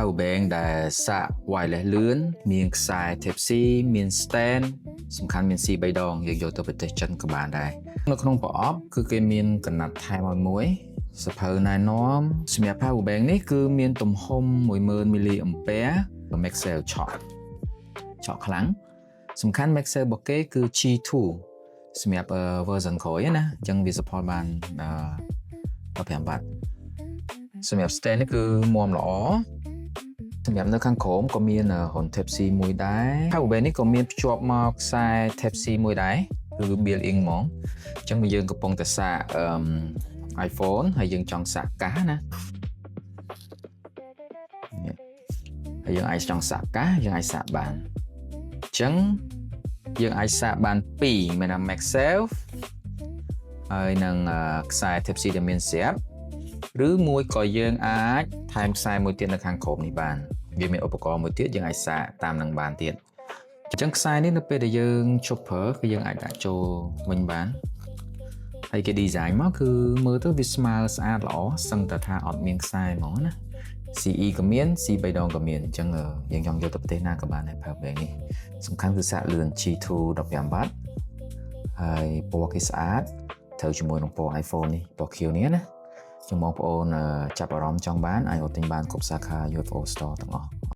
power bank ដែលសាក wireless លឿនមានខ្សែ Type C មាន stand សំខាន់មាន C 3 ដងយើងយកទៅប្រទេសចិនក៏បានដែរនៅក្នុងប្រអប់គឺគេមានកណាត់ថែមឲ្យមួយសភៅណែនាំសម្រាប់ power bank នេះគឺមានទំហំ 10000 mAh Maxell ឆក់ខ្លាំងសំខាន់ Maxell របស់គេគឺ G2 សម្រាប់ version ក្រោយណាអញ្ចឹងវា support បាន15 W សម្រាប់ stand នេះគឺមាំល្អសម្រាប់នៅខាងក្រោមក៏មាន horn Type C មួយដែរ power bank នេះក៏មានភ្ជាប់មកខ្សែ Type C មួយដែរគឺ built-in ហ្មងអញ្ចឹងយើងកំពុងតែសាកiPhone ហើយយើងចង់សាកកាសណាហើយយើងអាចចង់សាកកាសយើងអាចសាកបានអញ្ចឹងយើងអាចសាកបាន2មាន Maxell ហើយនឹងខ្សែ Type C ដែលមានស្រាប់ឬមួយក៏យើងអាចថែមខ្សែមួយទៀតនៅខាងក្រោមនេះបានវាមានឧបករណ៍មួយទៀតយើងអាចសាកតាមនឹងបានទៀតអញ្ចឹងខ្សែនេះនៅពេលដែលយើងជប់ប្រើគឺយើងអាចដាក់ចូលវិញបានហើយគេ design មកគឺមើលទៅវាស្មើស្អាតល្អសឹងតែថាអត់មានខ្សែហ្មងណា CE ក៏មាន C 3 ដងក៏មានអញ្ចឹងយើងចង់យកទៅប្រទេសណាក៏បានដែរ power bank នេះសំខាន់គឺសាកលឿន G2 15 W ហើយពណ៌គេស្អាតត្រូវជាមួយនឹងពណ៌ iPhone នេះពណ៌ខៀវនេះណាចឹងបងប្អូនចាប់អារម្មណ៍ចង់បានអាចទិញបានគ្រប់សាខា UFO Store ទាំងអស់